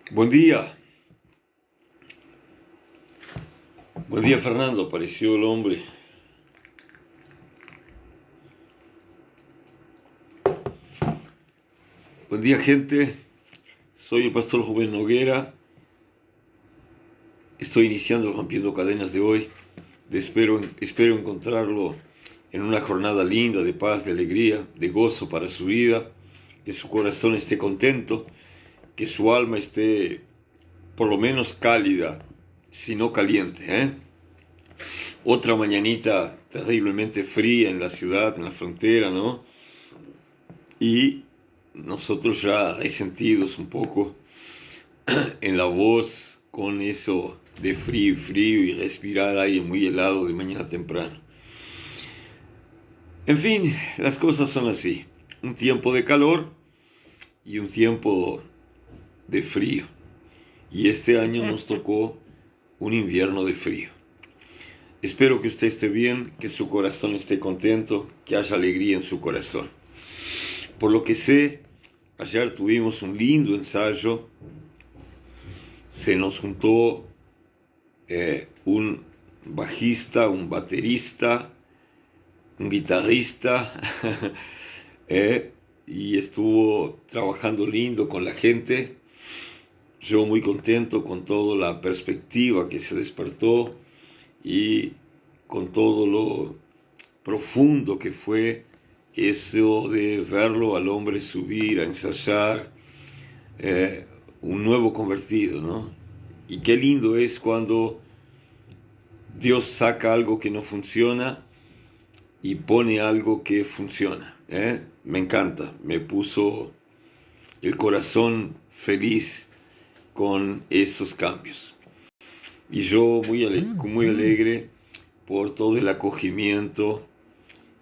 Buen día, buen día Fernando, apareció el hombre. Buen día gente, soy el pastor Joven Noguera, estoy iniciando el Rompiendo Cadenas de hoy. Espero encontrarlo en una jornada linda de paz, de alegría, de gozo para su vida, que su corazón esté contento, que su alma esté por lo menos cálida, si no caliente, ¿eh? Otra mañanita terriblemente fría en la ciudad, en la frontera, ¿no? Y nosotros ya resentidos un poco en la voz con eso de frío y respirar aire muy helado de mañana temprano. En fin, las cosas son así. Un tiempo de calor y un tiempo de frío. Y este año nos tocó un invierno de frío. Espero que usted esté bien, que su corazón esté contento, que haya alegría en su corazón. Por lo que sé, ayer tuvimos un lindo ensayo. Se nos juntó un bajista, un baterista, un guitarrista, y estuvo trabajando lindo con la gente. Yo muy contento con toda la perspectiva que se despertó y con todo lo profundo que fue eso de verlo al hombre subir a ensayar, un nuevo convertido, ¿no? Y qué lindo es cuando Dios saca algo que no funciona y pone algo que funciona, ¿eh? Me encanta, me puso el corazón feliz con esos cambios. Y yo muy alegre por todo el acogimiento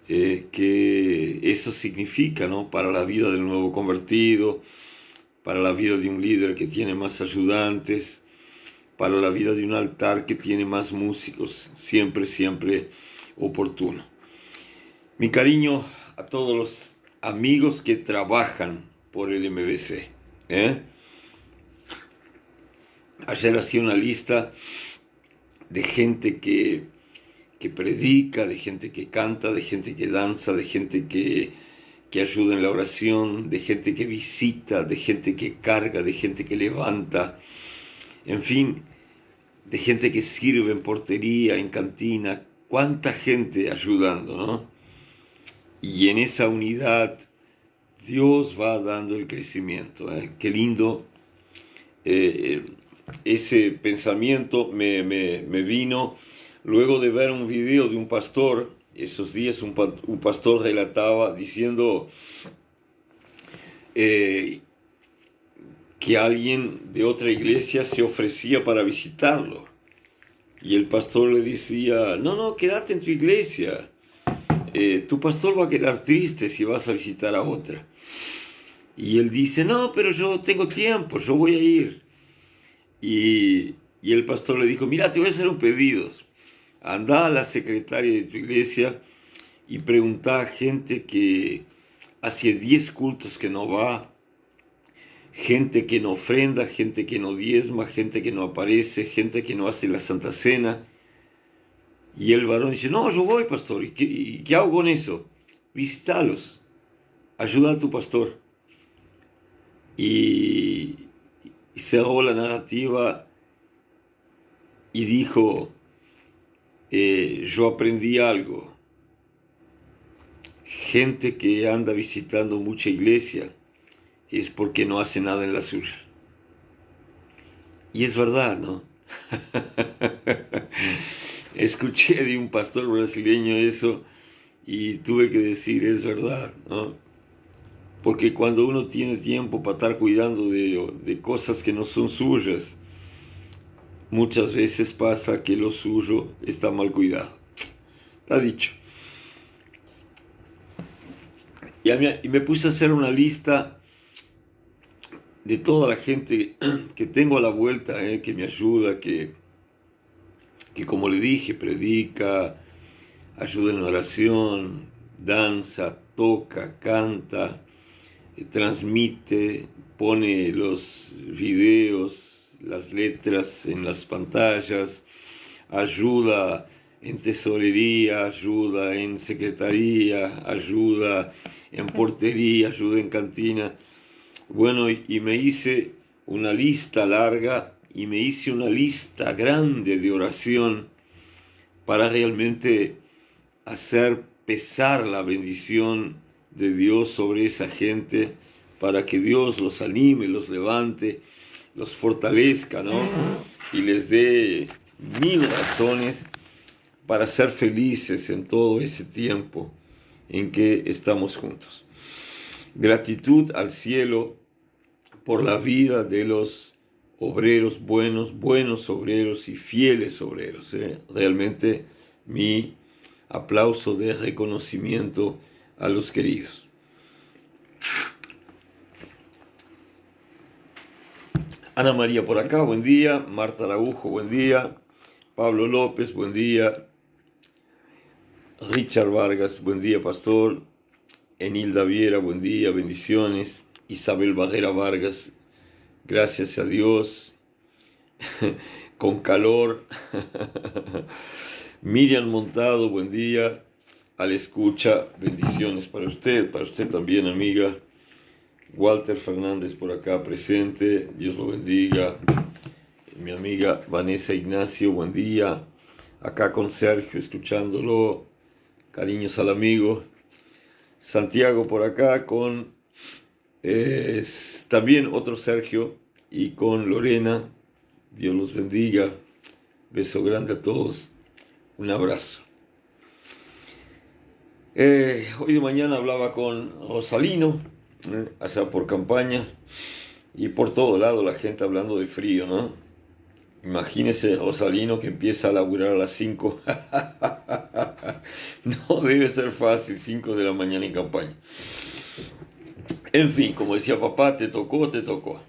que eso significa, ¿no? Para la vida del nuevo convertido, para la vida de un líder que tiene más ayudantes, para la vida de un altar que tiene más músicos, siempre oportuno. Mi cariño a todos los amigos que trabajan por el MBC. Ayer hacía una lista de gente que predica, de gente que canta, de gente que danza, de gente que ayuda en la oración, de gente que visita, de gente que carga, de gente que levanta, en fin, de gente que sirve en portería, en cantina, cuánta gente ayudando, ¿no? Y en esa unidad Dios va dando el crecimiento, ¿eh? Qué lindo. Ese pensamiento me vino luego de ver un video de un pastor. Esos días un pastor relataba diciendo que alguien de otra iglesia se ofrecía para visitarlo. Y el pastor le decía, no, quédate en tu iglesia. Tu pastor va a quedar triste si vas a visitar a otra. Y él dice, no, pero yo tengo tiempo, yo voy a ir. Y el pastor le dijo, mira, te voy a hacer un pedido. Anda a la secretaria de tu iglesia y pregunta a gente que hace 10 cultos que no va, gente que no ofrenda, gente que no diezma, gente que no aparece, gente que no hace la Santa Cena. Y el varón dice, no, yo voy, pastor. ¿Y qué hago con eso? Visítalos. Ayuda a tu pastor. Y cerró la narrativa y dijo, yo aprendí algo. Gente que anda visitando mucha iglesia es porque no hace nada en la suya. Y es verdad, ¿no? Escuché de un pastor brasileño eso y tuve que decir, es verdad, ¿no? Porque cuando uno tiene tiempo para estar cuidando de cosas que no son suyas, muchas veces pasa que lo suyo está mal cuidado. Está dicho. Y me puse a hacer una lista de toda la gente que tengo a la vuelta, que me ayuda, que como le dije, predica, ayuda en oración, danza, toca, canta, transmite, pone los videos, las letras en las pantallas, ayuda en tesorería, ayuda en secretaría, ayuda en portería, ayuda en cantina. Bueno, y me hice una lista larga y me hice una lista grande de oración para realmente hacer pesar la bendición de Dios sobre esa gente, para que Dios los anime, los levante, los fortalezca, ¿no? Y les dé mil razones para ser felices en todo ese tiempo en que estamos juntos. Gratitud al cielo por la vida de los obreros buenos obreros y fieles obreros. Realmente mi aplauso de reconocimiento a los queridos. Ana María por acá, buen día. Marta Araujo, buen día. Pablo López, buen día. Richard Vargas, buen día, pastor. Enilda Viera, buen día, bendiciones. Isabel Barrera Vargas, gracias a Dios, con calor. Miriam Montado, buen día. Al escucha, bendiciones para usted también, amiga. Walter Fernández por acá presente, Dios lo bendiga. Mi amiga Vanessa Ignacio, buen día. Acá con Sergio, escuchándolo. Cariños al amigo. Santiago por acá con también otro Sergio y con Lorena. Dios los bendiga. Beso grande a todos. Un abrazo. Hoy de mañana hablaba con Rosalino, allá por Campaña, y por todo lado la gente hablando de frío, ¿no? Imagínese Rosalino que empieza a laburar a las 5. No debe ser fácil, 5 de la mañana en Campaña. En fin, como decía papá, te tocó, te tocó.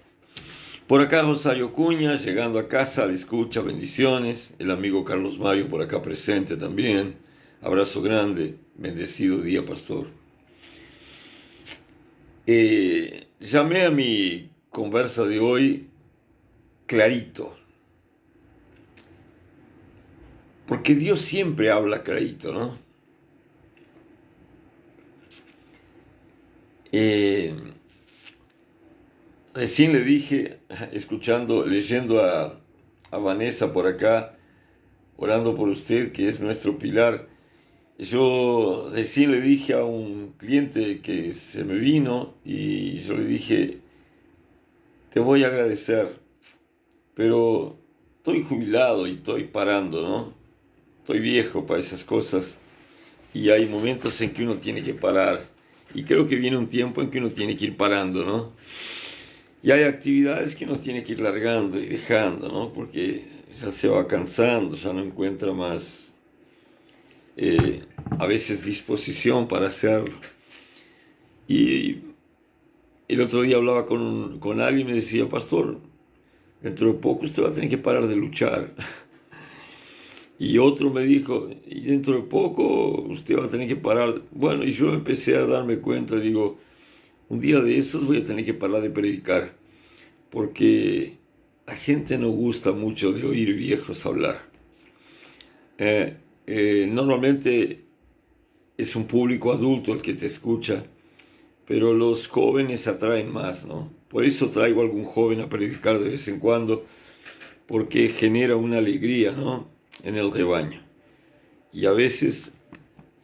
Por acá Rosario Cuña, llegando a casa, le escucha, bendiciones. El amigo Carlos Mario por acá presente también. Abrazo grande, bendecido día, pastor. Llamé a mi conversa de hoy clarito. Porque Dios siempre habla clarito, ¿no? Recién le dije, leyendo a Vanessa por acá, orando por usted, que es nuestro pilar. Yo recién le dije a un cliente que se me vino y yo le dije, te voy a agradecer, pero estoy jubilado y estoy parando, ¿no? Estoy viejo para esas cosas y hay momentos en que uno tiene que parar. Y creo que viene un tiempo en que uno tiene que ir parando, ¿no? Y hay actividades que uno tiene que ir largando y dejando, ¿no? Porque ya se va cansando, ya no encuentra más, a veces, disposición para hacerlo. Y el otro día hablaba con alguien y me decía, pastor, dentro de poco usted va a tener que parar de luchar. Y otro me dijo, y dentro de poco usted va a tener que parar. Bueno, y yo empecé a darme cuenta, digo, un día de esos voy a tener que parar de predicar, porque la gente no gusta mucho de oír viejos hablar. Normalmente es un público adulto el que te escucha, pero los jóvenes atraen más, ¿no? Por eso traigo a algún joven a predicar de vez en cuando, porque genera una alegría, ¿no?, en el rebaño. Y a veces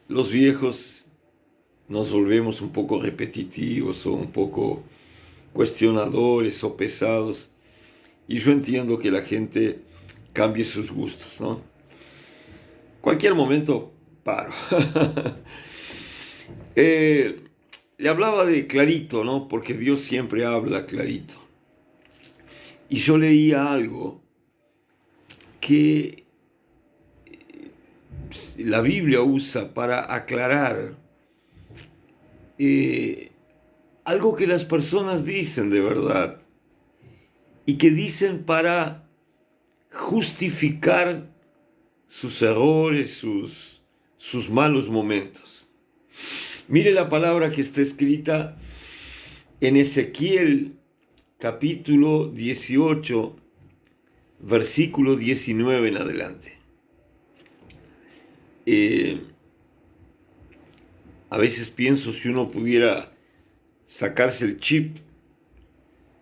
los viejos nos volvemos un poco repetitivos o un poco cuestionadores o pesados, y yo entiendo que la gente cambie sus gustos, ¿no? Cualquier momento paro. Le hablaba de clarito, ¿no? Porque Dios siempre habla clarito. Y yo leía algo que la Biblia usa para aclarar algo que las personas dicen de verdad y que dicen para justificar sus errores, sus malos momentos. Mire la palabra que está escrita en Ezequiel capítulo 18, versículo 19 en adelante. A veces pienso, si uno pudiera sacarse el chip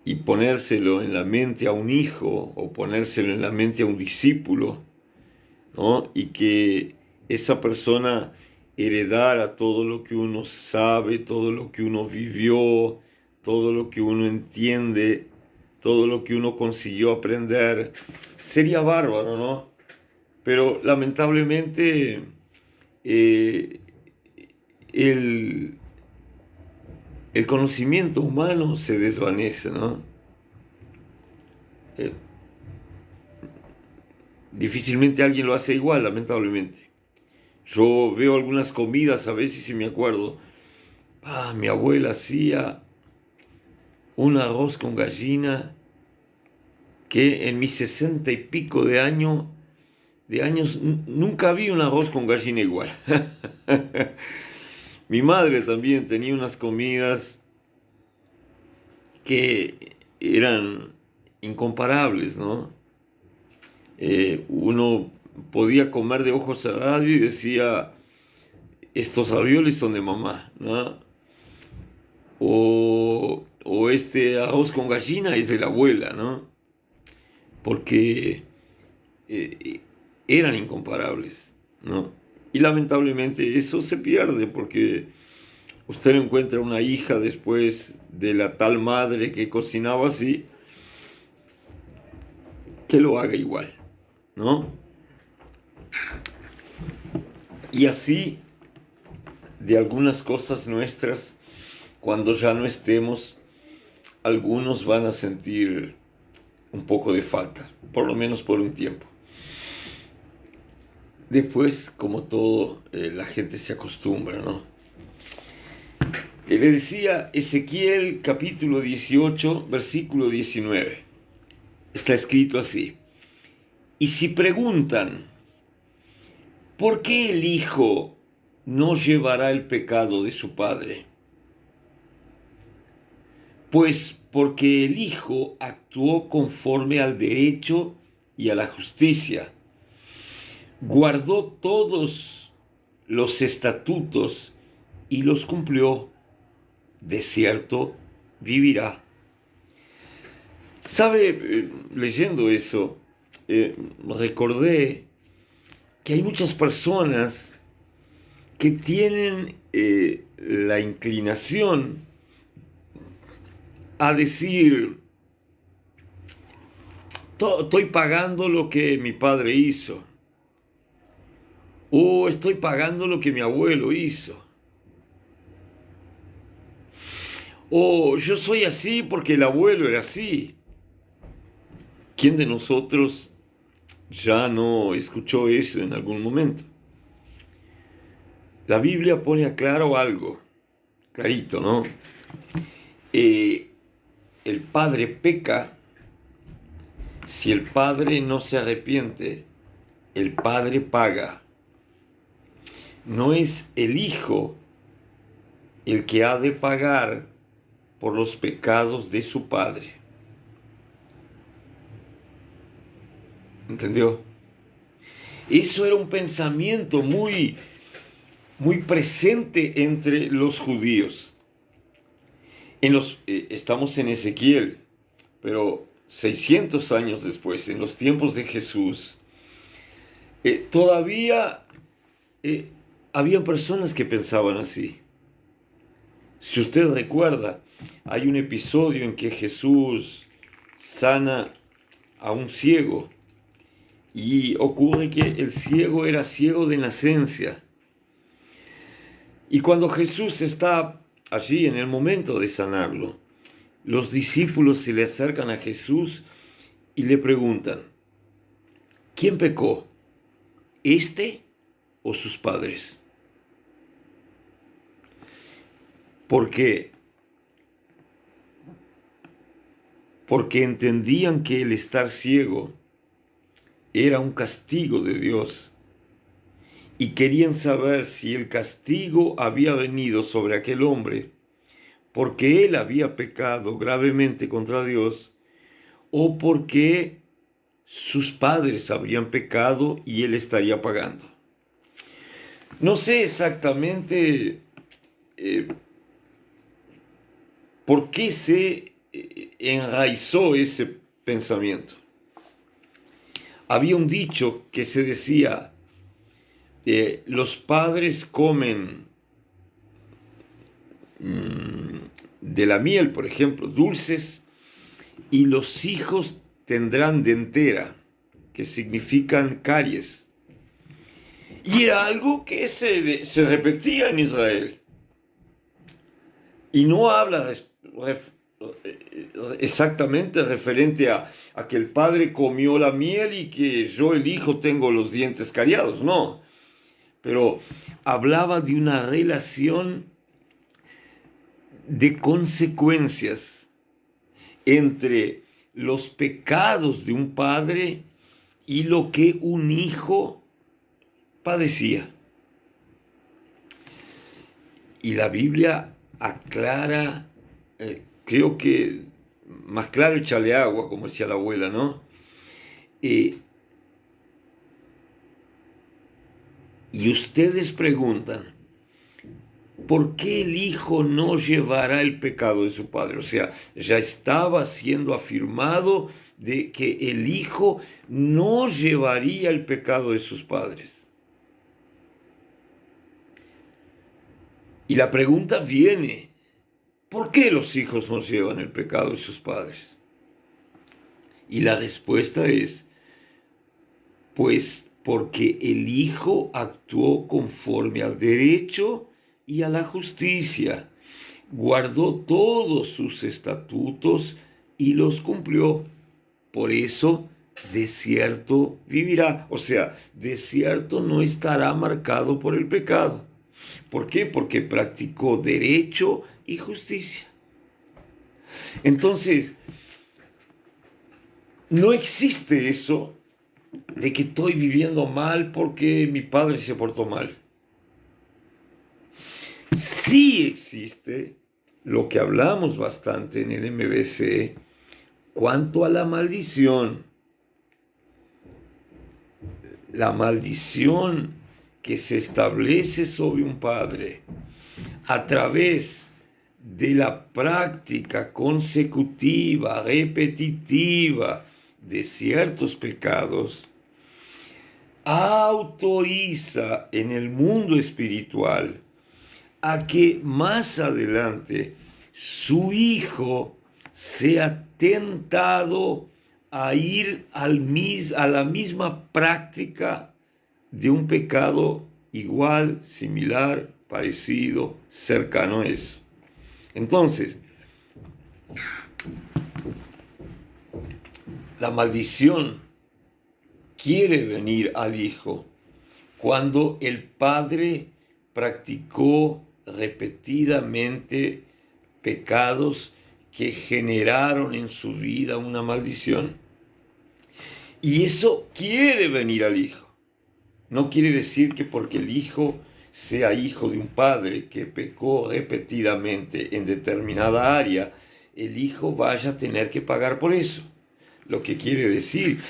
y ponérselo en la mente a un hijo o ponérselo en la mente a un discípulo, ¿no? Y que esa persona heredara todo lo que uno sabe, todo lo que uno vivió, todo lo que uno entiende, todo lo que uno consiguió aprender, sería bárbaro, ¿no? Pero lamentablemente el conocimiento humano se desvanece, ¿no? Difícilmente alguien lo hace igual, lamentablemente. Yo veo algunas comidas a veces y me acuerdo, mi abuela hacía un arroz con gallina que en mis 60 y pico de años nunca vi un arroz con gallina igual. Mi madre también tenía unas comidas que eran incomparables, ¿no? Uno podía comer de ojos cerrados y decía, estos ravioles son de mamá, ¿no? O este arroz con gallina es de la abuela, ¿no? Porque eran incomparables, ¿no? Y lamentablemente eso se pierde porque usted encuentra una hija después de la tal madre que cocinaba así, que lo haga igual, ¿no? Y así, de algunas cosas nuestras, cuando ya no estemos, algunos van a sentir un poco de falta, por lo menos por un tiempo. Después, como todo, la gente se acostumbra, ¿no? Le decía Ezequiel capítulo 18, versículo 19. Está escrito así. Y si preguntan, ¿por qué el hijo no llevará el pecado de su padre? Pues porque el hijo actuó conforme al derecho y a la justicia. Guardó todos los estatutos y los cumplió. De cierto, vivirá. ¿Sabe? Leyendo eso, recordé que hay muchas personas que tienen la inclinación a decir, estoy pagando lo que mi padre hizo, o estoy pagando lo que mi abuelo hizo, o yo soy así porque el abuelo era así. ¿Quién de nosotros ya no escuchó eso en algún momento? La Biblia pone a claro algo, clarito, ¿no? El padre peca si el padre no se arrepiente, el padre paga. No es el hijo el que ha de pagar por los pecados de su padre. ¿Entendió? Eso era un pensamiento muy presente entre los judíos. Estamos en Ezequiel, pero 600 años después, en los tiempos de Jesús, todavía había personas que pensaban así. Si usted recuerda, hay un episodio en que Jesús sana a un ciego y ocurre que el ciego era ciego de nacencia. Y cuando Jesús está allí en el momento de sanarlo, los discípulos se le acercan a Jesús y le preguntan, ¿quién pecó? ¿Este o sus padres? ¿Por qué? Porque entendían que el estar ciego era un castigo de Dios y querían saber si el castigo había venido sobre aquel hombre porque él había pecado gravemente contra Dios o porque sus padres habrían pecado y él estaría pagando. No sé exactamente por qué se enraizó ese pensamiento. Había un dicho que se decía, los padres comen de la miel, por ejemplo, dulces, y los hijos tendrán dentera, que significan caries. Y era algo que se repetía en Israel. Y no habla exactamente referente a que el padre comió la miel y que yo, el hijo, tengo los dientes cariados, no. Pero hablaba de una relación de consecuencias entre los pecados de un padre y lo que un hijo padecía. Y la Biblia aclara, creo que más claro échale agua, como decía la abuela, ¿no? Y ustedes preguntan, ¿por qué el hijo no llevará el pecado de su padre? O sea, ya estaba siendo afirmado de que el hijo no llevaría el pecado de sus padres. Y la pregunta viene, ¿por qué los hijos no llevan el pecado de sus padres? Y la respuesta es, pues porque el hijo actuó conforme al derecho y a la justicia, guardó todos sus estatutos y los cumplió. Por eso, de cierto vivirá. O sea, de cierto no estará marcado por el pecado. ¿Por qué? Porque practicó derecho y justicia. Entonces, no existe eso de que estoy viviendo mal porque mi padre se portó mal. Sí existe lo que hablamos bastante en el MBC cuanto a la maldición. La maldición que se establece sobre un padre a través de la práctica consecutiva, repetitiva de ciertos pecados, autoriza en el mundo espiritual a que más adelante su hijo sea tentado a ir a la misma práctica de un pecado igual, similar, parecido, cercano a eso. Entonces, la maldición quiere venir al hijo cuando el padre practicó repetidamente pecados que generaron en su vida una maldición. Y eso quiere venir al hijo. No quiere decir que porque el hijo sea hijo de un padre que pecó repetidamente en determinada área, el hijo vaya a tener que pagar por eso. Lo que quiere decir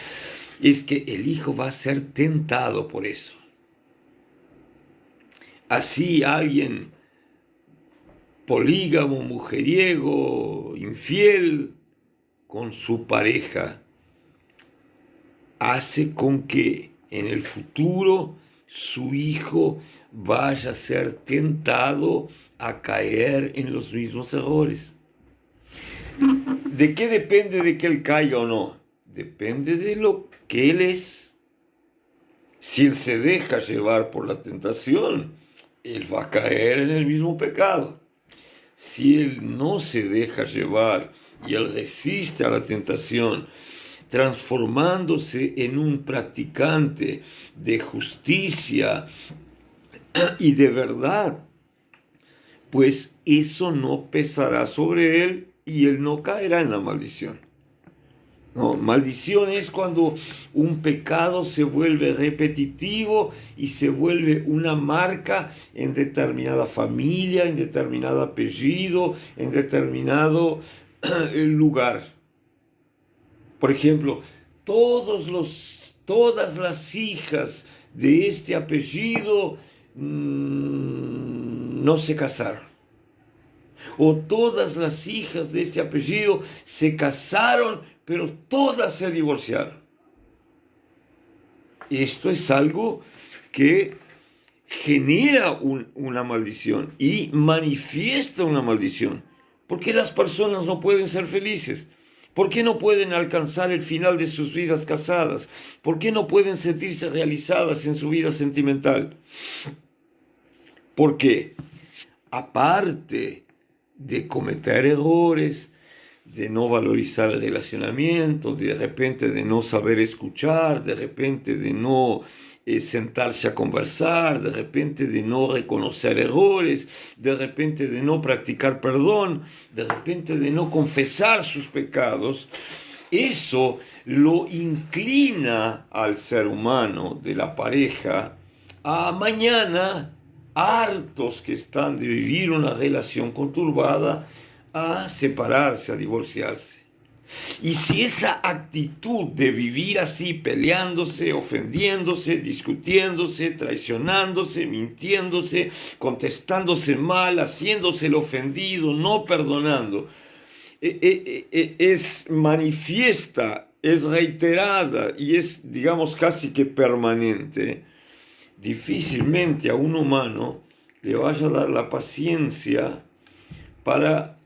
es que el hijo va a ser tentado por eso. Así alguien polígamo, mujeriego, infiel con su pareja, hace con que en el futuro su hijo vaya a ser tentado a caer en los mismos errores. ¿De qué depende de que él caiga o no? Depende de lo que él es. Si él se deja llevar por la tentación, él va a caer en el mismo pecado. Si él no se deja llevar y él resiste a la tentación, transformándose en un practicante de justicia y de verdad, pues eso no pesará sobre él y él no caerá en la maldición. No, maldición es cuando un pecado se vuelve repetitivo y se vuelve una marca en determinada familia, en determinado apellido, en determinado lugar. Por ejemplo, todas las hijas de este apellido no se casaron. O todas las hijas de este apellido se casaron, pero todas se divorciaron. Esto es algo que genera una maldición y manifiesta una maldición. ¿Por qué las personas no pueden ser felices? ¿Por qué no pueden alcanzar el final de sus vidas casadas? ¿Por qué no pueden sentirse realizadas en su vida sentimental? Porque aparte de cometer errores, de no valorizar el relacionamiento, de repente de no saber escuchar, de repente de no sentarse a conversar, de repente de no reconocer errores, de repente de no practicar perdón, de repente de no confesar sus pecados, eso lo inclina al ser humano de la pareja a mañana, hartos que están de vivir una relación conturbada, a separarse, a divorciarse. Y si esa actitud de vivir así, peleándose, ofendiéndose, discutiéndose, traicionándose, mintiéndose, contestándose mal, haciéndose el ofendido, no perdonando, es manifiesta, es reiterada y es, digamos, casi que permanente, difícilmente a un humano le vaya a dar la paciencia para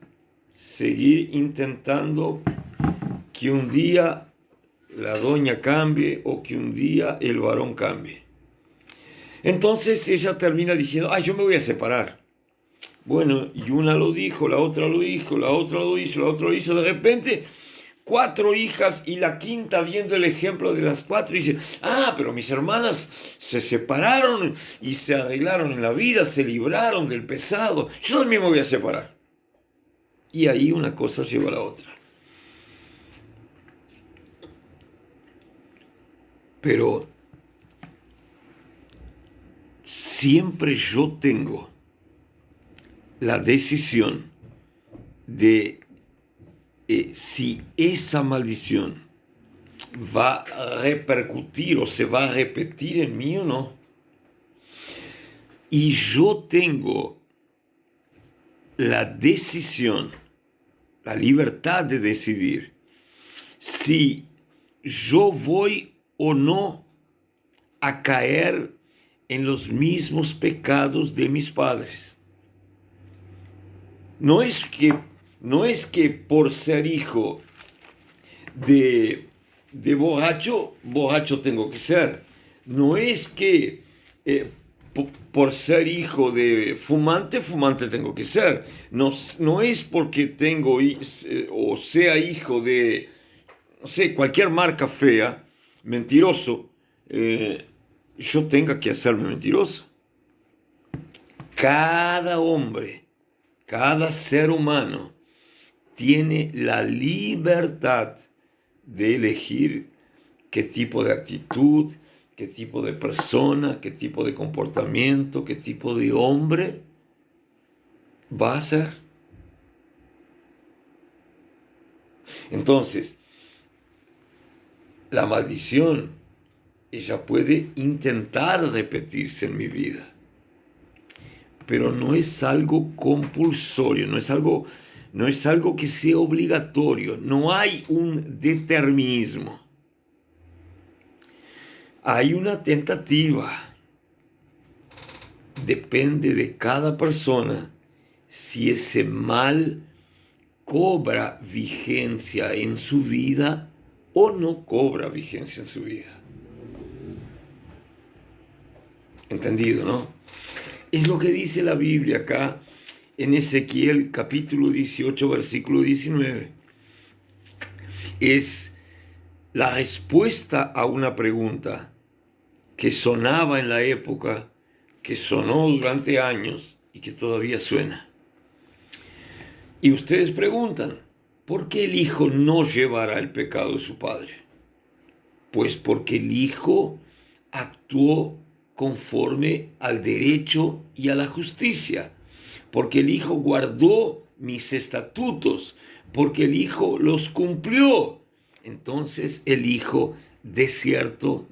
seguir intentando que un día la doña cambie o que un día el varón cambie. Entonces ella termina diciendo, yo me voy a separar. Bueno, y una lo dijo, la otra lo dijo, la otra lo hizo, la otra lo hizo. De repente, 4 hijas y la quinta viendo el ejemplo de las 4 dice, pero mis hermanas se separaron y se arreglaron en la vida, se libraron del pesado. Yo también me voy a separar. Y ahí una cosa lleva a la otra. Pero siempre yo tengo la decisión de si esa maldición va a repercutir o se va a repetir en mí o no. Y yo tengo la decisión, la libertad de decidir si yo voy o no a caer en los mismos pecados de mis padres. No es que por ser hijo de borracho, borracho tengo que ser. No es que por ser hijo de fumante, fumante tengo que ser. No es porque tengo o sea hijo de, no sé, cualquier marca fea, mentiroso, yo tenga que hacerme mentiroso. Cada hombre, cada ser humano tiene la libertad de elegir qué tipo de actitud, qué tipo de persona, qué tipo de comportamiento, qué tipo de hombre va a ser. Entonces, la maldición, ella puede intentar repetirse en mi vida, pero no es algo compulsorio, no es algo que sea obligatorio, no hay un determinismo. Hay una tentativa. Depende de cada persona si ese mal cobra vigencia en su vida o no cobra vigencia en su vida. ¿Entendido, no? Es lo que dice la Biblia acá en Ezequiel capítulo 18, versículo 19. Es la respuesta a una pregunta que sonaba en la época, que sonó durante años y que todavía suena. Y ustedes preguntan, ¿por qué el hijo no llevará el pecado de su padre? Pues porque el hijo actuó conforme al derecho y a la justicia, porque el hijo guardó mis estatutos, porque el hijo los cumplió. Entonces el hijo de cierto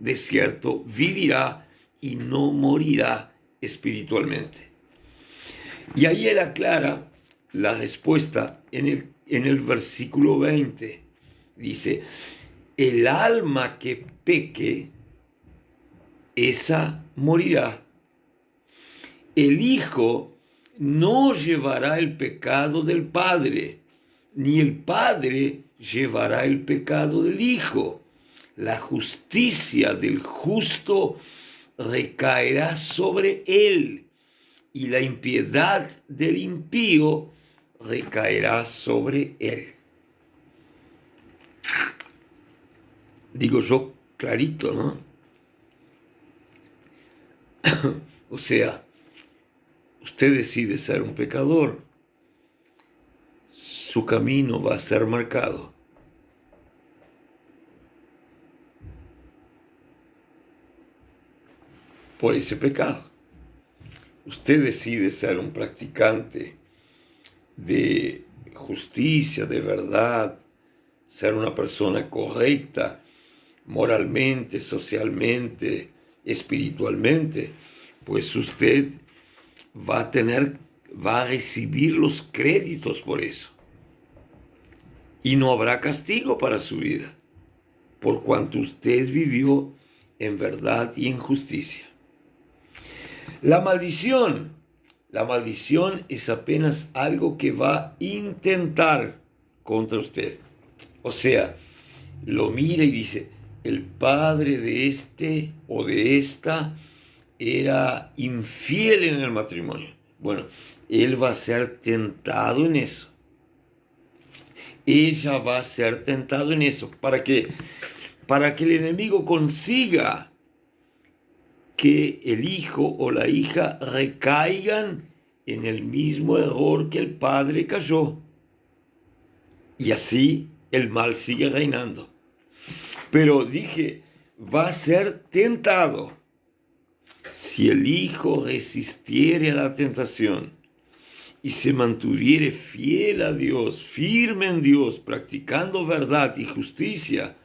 vivirá y no morirá espiritualmente. Y ahí él aclara la respuesta en el versículo 20. Dice, el alma que peque, esa morirá. El hijo no llevará el pecado del padre, ni el padre llevará el pecado del hijo. La justicia del justo recaerá sobre él, y la impiedad del impío recaerá sobre él. Digo yo clarito, ¿no? O sea, usted decide ser un pecador, su camino va a ser marcado. Por ese pecado. Usted decide ser un practicante de justicia, de verdad, ser una persona correcta, moralmente, socialmente, espiritualmente, pues usted va a recibir los créditos por eso. Y no habrá castigo para su vida, por cuanto usted vivió en verdad y en justicia. La maldición es apenas algo que va a intentar contra usted. O sea, lo mira y dice, el padre de este o de esta era infiel en el matrimonio. Bueno, él va a ser tentado en eso. Ella va a ser tentado en eso. ¿Para qué? Para que el enemigo consiga que el hijo o la hija recaigan en el mismo error que el padre cayó. Y así el mal sigue reinando. Pero dije, va a ser tentado. Si el hijo resistiere a la tentación y se mantuviere fiel a Dios, firme en Dios, practicando verdad y justicia,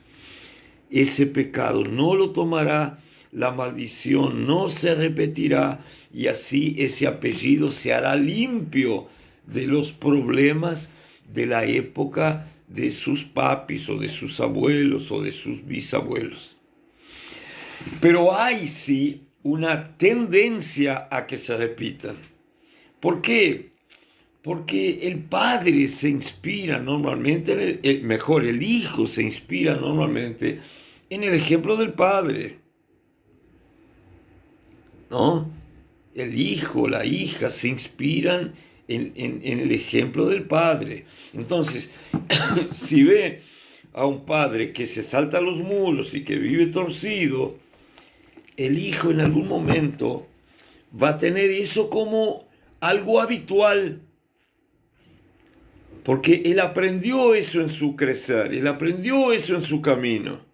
ese pecado no lo tomará, la maldición no se repetirá y así ese apellido se hará limpio de los problemas de la época de sus papis o de sus abuelos o de sus bisabuelos. Pero hay sí una tendencia a que se repitan. ¿Por qué? Porque el padre se inspira normalmente, el hijo se inspira normalmente en el ejemplo del padre, ¿no? El hijo, la hija se inspiran en el ejemplo del padre. Entonces, si ve a un padre que se salta a los muros y que vive torcido, el hijo en algún momento va a tener eso como algo habitual. Porque él aprendió eso en su crecer, él aprendió eso en su camino.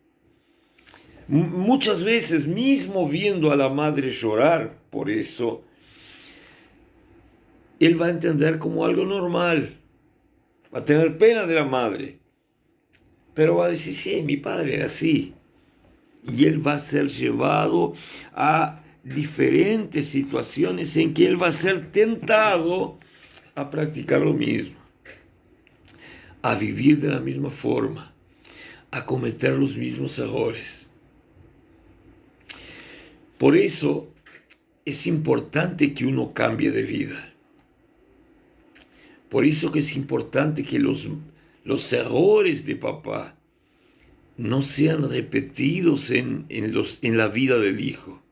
Muchas veces, mismo viendo a la madre llorar por eso, él va a entender como algo normal. Va a tener pena de la madre. Pero va a decir, sí, mi padre era así. Y él va a ser llevado a diferentes situaciones en que él va a ser tentado a practicar lo mismo, a vivir de la misma forma, a cometer los mismos errores. Por eso es importante que uno cambie de vida. Por eso que es importante que los errores de papá no sean repetidos en la vida del hijo.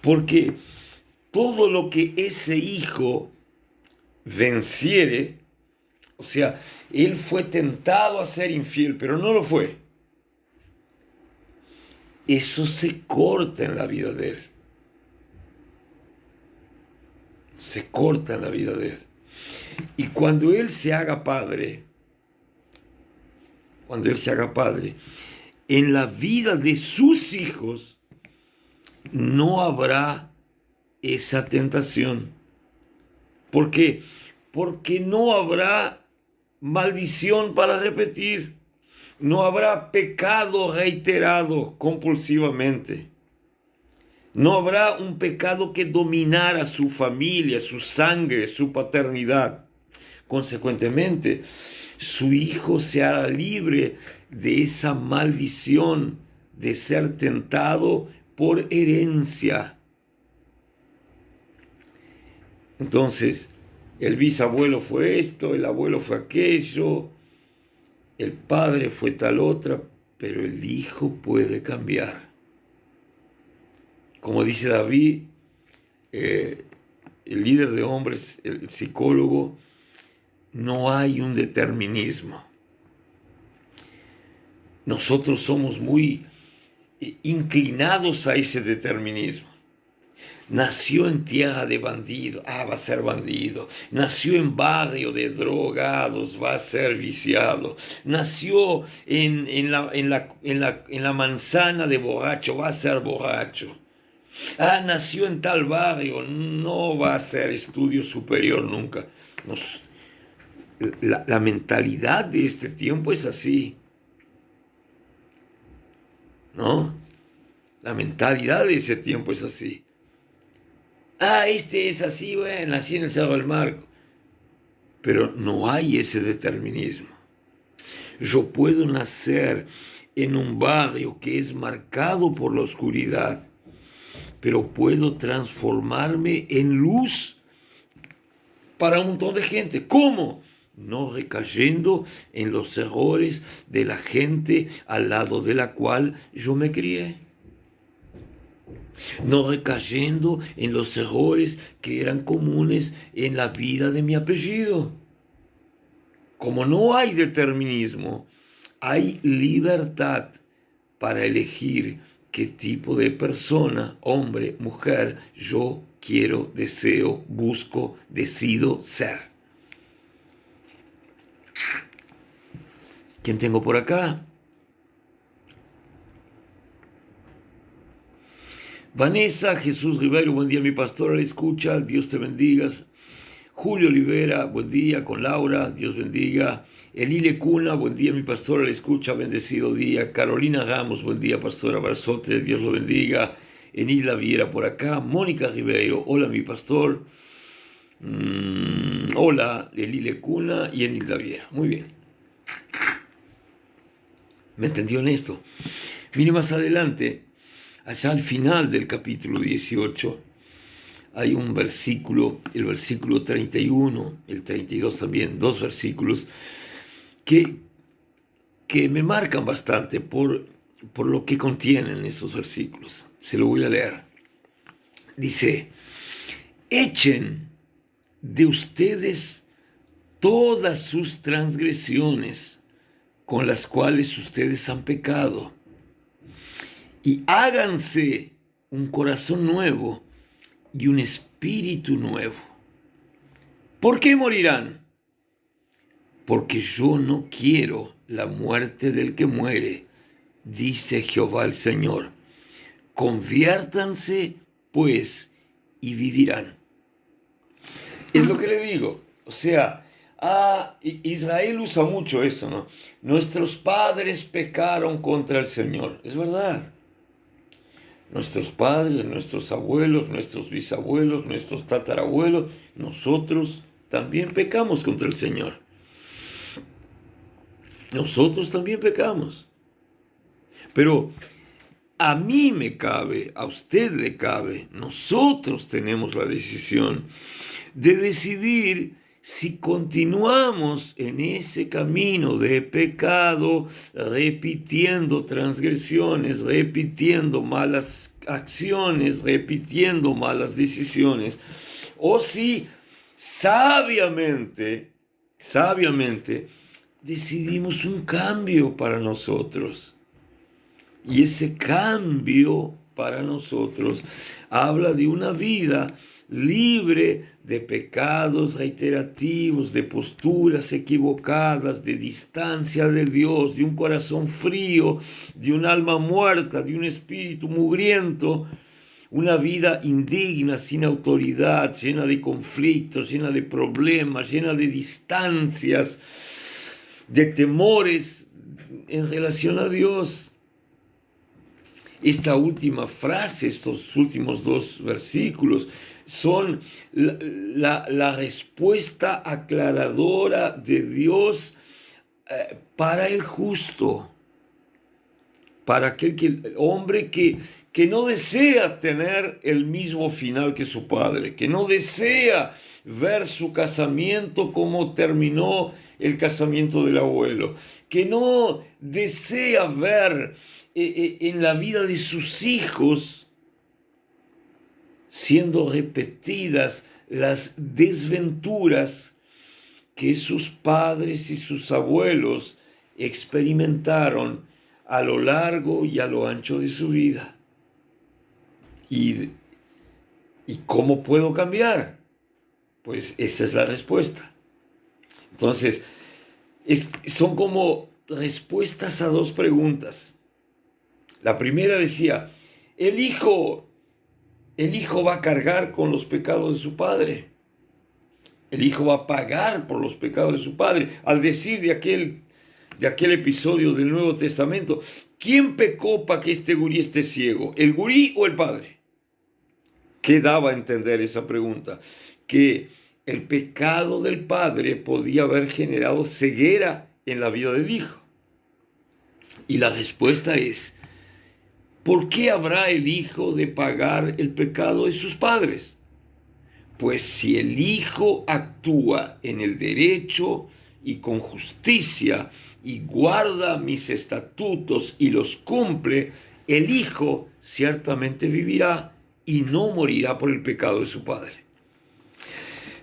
Porque todo lo que ese hijo venciere, o sea, él fue tentado a ser infiel, pero no lo fue. Eso se corta en la vida de él. Se corta en la vida de él. Y cuando él se haga padre, cuando él se haga padre, en la vida de sus hijos no habrá esa tentación. ¿Por qué? Porque no habrá maldición para repetir, no habrá pecado reiterado compulsivamente, no habrá un pecado que dominara su familia, su sangre, su paternidad. Consecuentemente, su hijo se hará libre de esa maldición de ser tentado por herencia. Entonces, el bisabuelo fue esto, el abuelo fue aquello, el padre fue tal otra, pero el hijo puede cambiar. Como dice David, el líder de hombres, el psicólogo, no hay un determinismo. Nosotros somos muy inclinados a ese determinismo. Nació en tierra de bandidos, va a ser bandido. Nació en barrio de drogados, va a ser viciado. Nació en la manzana de borracho, va a ser borracho. Nació en tal barrio, no va a ser estudio superior nunca. La mentalidad de este tiempo es así, ¿no? La mentalidad de ese tiempo es así. Este es así, bueno, nací en el Cerro del Marco. Pero no hay ese determinismo. Yo puedo nacer en un barrio que es marcado por la oscuridad, pero puedo transformarme en luz para un montón de gente. ¿Cómo? No recayendo en los errores de la gente al lado de la cual yo me crié. No recayendo en los errores que eran comunes en la vida de mi apellido. Como no hay determinismo, hay libertad para elegir qué tipo de persona, hombre, mujer, yo quiero, deseo, busco, decido ser. ¿Quién tengo por acá? Vanessa, Jesús Rivero, buen día mi pastor, la escucha, Dios te bendiga. Julio Olivera, buen día con Laura, Dios bendiga. Elile Cuna, buen día mi pastor, la escucha, bendecido día. Carolina Ramos, buen día pastor, abrazote, Dios lo bendiga. Enila Viera por acá. Mónica Ribeiro, hola mi pastor. Hola, Elile Cuna y Enilda Viera. Muy bien. ¿Me entendió en esto? Mire más adelante, allá al final del capítulo 18, hay un versículo, el versículo 31, el 32 también, dos versículos que me marcan bastante por lo que contienen esos versículos. Se lo voy a leer. Dice, echen de ustedes todas sus transgresiones con las cuales ustedes han pecado y háganse un corazón nuevo y un espíritu nuevo. ¿Por qué morirán? Porque yo no quiero la muerte del que muere, dice Jehová el Señor. Conviértanse, pues, y vivirán. Es lo que le digo. O sea, Israel usa mucho eso, ¿no? Nuestros padres pecaron contra el Señor. Es verdad. Nuestros padres, nuestros abuelos, nuestros bisabuelos, nuestros tatarabuelos, nosotros también pecamos contra el Señor. Nosotros también pecamos. Pero a mí me cabe, a usted le cabe, nosotros tenemos la decisión de decidir si continuamos en ese camino de pecado, repitiendo transgresiones, repitiendo malas acciones, repitiendo malas decisiones, o si sabiamente decidimos un cambio para nosotros. Y ese cambio para nosotros habla de una vida libre de pecados reiterativos, de posturas equivocadas, de distancia de Dios, de un corazón frío, de un alma muerta, de un espíritu mugriento, una vida indigna, sin autoridad, llena de conflictos, llena de problemas, llena de distancias, de temores en relación a Dios. Esta última frase, estos últimos 2 versículos, son la respuesta aclaradora de Dios para el justo, para aquel hombre que no desea tener el mismo final que su padre, que no desea ver su casamiento como terminó el casamiento del abuelo, que no desea ver en la vida de sus hijos siendo repetidas las desventuras que sus padres y sus abuelos experimentaron a lo largo y a lo ancho de su vida. ¿Y cómo puedo cambiar? Pues esa es la respuesta. Entonces, son como respuestas a 2 preguntas. La primera decía, el hijo va a cargar con los pecados de su padre. El hijo va a pagar por los pecados de su padre. Al decir de aquel episodio del Nuevo Testamento, ¿quién pecó para que este gurí esté ciego? ¿El gurí o el padre? ¿Qué daba a entender esa pregunta? Que el pecado del padre podía haber generado ceguera en la vida del hijo. Y la respuesta es, ¿por qué habrá el hijo de pagar el pecado de sus padres? Pues si el hijo actúa en el derecho y con justicia y guarda mis estatutos y los cumple, el hijo ciertamente vivirá y no morirá por el pecado de su padre.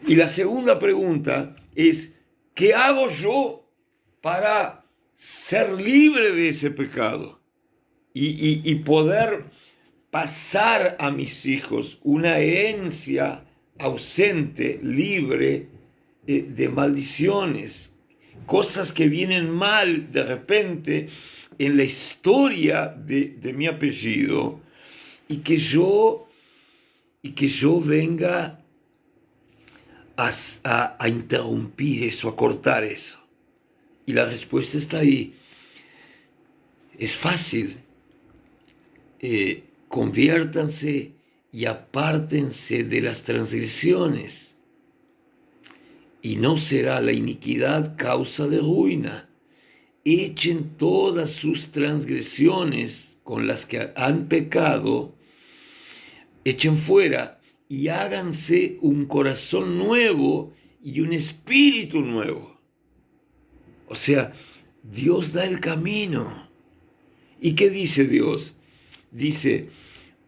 Y la segunda pregunta es, ¿qué hago yo para ser libre de ese pecado y poder pasar a mis hijos una herencia ausente, libre de maldiciones, cosas que vienen mal de repente en la historia de mi apellido y que yo venga a interrumpir eso, a cortar eso? Y la respuesta está ahí. Es fácil. Conviértanse y apártense de las transgresiones, y no será la iniquidad causa de ruina. Echen todas sus transgresiones con las que han pecado, echen fuera y háganse un corazón nuevo y un espíritu nuevo. O sea, Dios da el camino. ¿Y qué dice Dios? Dice,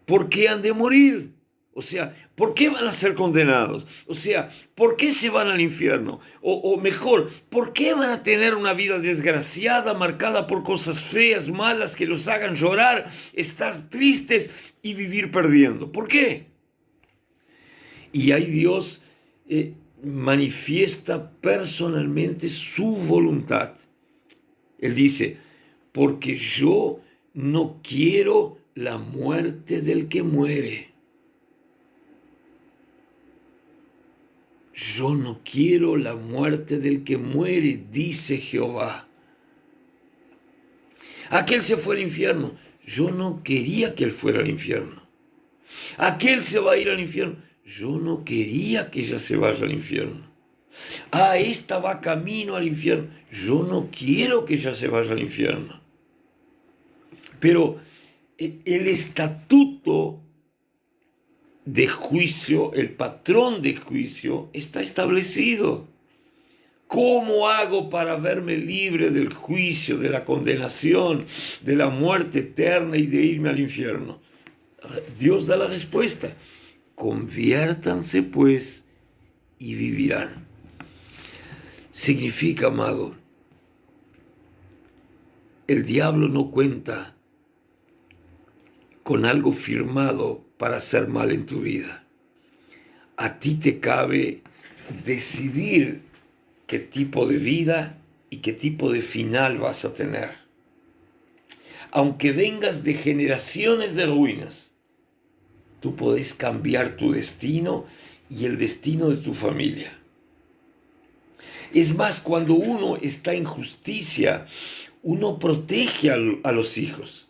¿por qué han de morir? O sea, ¿por qué van a ser condenados? O sea, ¿por qué se van al infierno? O mejor, ¿por qué van a tener una vida desgraciada, marcada por cosas feas, malas, que los hagan llorar, estar tristes y vivir perdiendo? ¿Por qué? Y ahí Dios manifiesta personalmente su voluntad. Él dice, porque yo no quiero la muerte del que muere. Yo no quiero la muerte del que muere, dice Jehová. Aquel se fue al infierno. Yo no quería que él fuera al infierno. Aquel se va a ir al infierno. Yo no quería que ella se vaya al infierno. Esta va camino al infierno. Yo no quiero que ella se vaya al infierno. Pero el estatuto de juicio, el patrón de juicio está establecido. ¿Cómo hago para verme libre del juicio, de la condenación, de la muerte eterna y de irme al infierno? Dios da la respuesta. Conviértanse pues y vivirán. Significa, amado, el diablo no cuenta con algo firmado para hacer mal en tu vida. a ti te cabe decidir qué tipo de vida y qué tipo de final vas a tener. Aunque vengas de generaciones de ruinas, tú podés cambiar tu destino y el destino de tu familia. Es más, cuando uno está en justicia, uno protege a los hijos.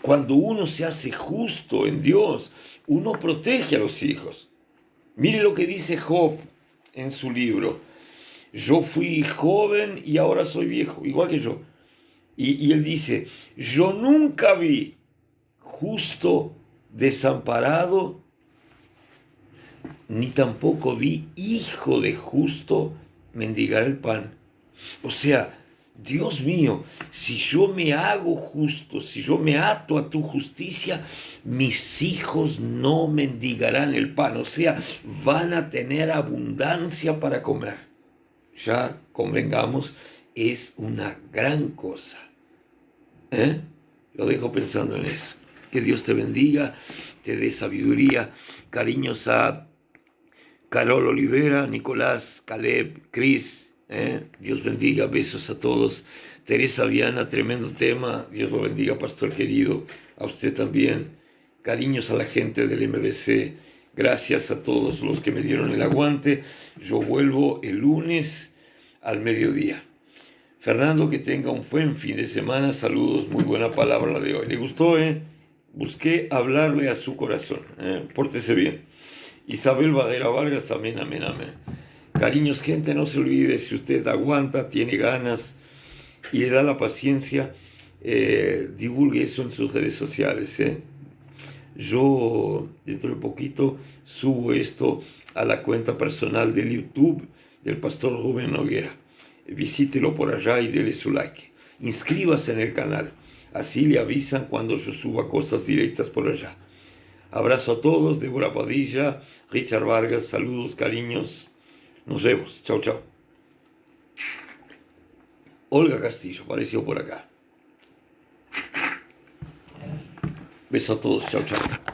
Cuando uno se hace justo en Dios, uno protege a los hijos. Mire lo que dice Job en su libro. Yo fui joven y ahora soy viejo, igual que yo. Y él dice, yo nunca vi justo desamparado, ni tampoco vi hijo de justo mendigar el pan. O sea, Dios mío, si yo me hago justo, si yo me ato a tu justicia, mis hijos no mendigarán el pan. O sea, van a tener abundancia para comer. Ya convengamos, es una gran cosa. Lo dejo pensando en eso. Que Dios te bendiga, te dé sabiduría. Cariños a Carol Olivera, Nicolás, Caleb, Cris. Dios bendiga, besos a todos. Teresa Viana, tremendo tema. Dios lo bendiga, pastor querido. A usted también. Cariños a la gente del MBC. Gracias a todos los que me dieron el aguante. Yo vuelvo el lunes al mediodía. Fernando, que tenga un buen fin de semana. Saludos, muy buena palabra la de hoy. ¿Le gustó, Busqué hablarle a su corazón. Pórtese bien. Isabel Badera Vargas, amén, amén, amén. Cariños, gente, no se olvide, si usted aguanta, tiene ganas y le da la paciencia, divulgue eso en sus redes sociales. Yo, dentro de poquito, subo esto a la cuenta personal del YouTube del pastor Rubén Noguera. Visítelo por allá y dele su like. Inscríbase en el canal, así le avisan cuando yo suba cosas directas por allá. Abrazo a todos, Débora Padilla, Richard Vargas, saludos, cariños. Nos vemos, chao, chao. Olga Castillo, apareció por acá. Beso a todos, chao, chao.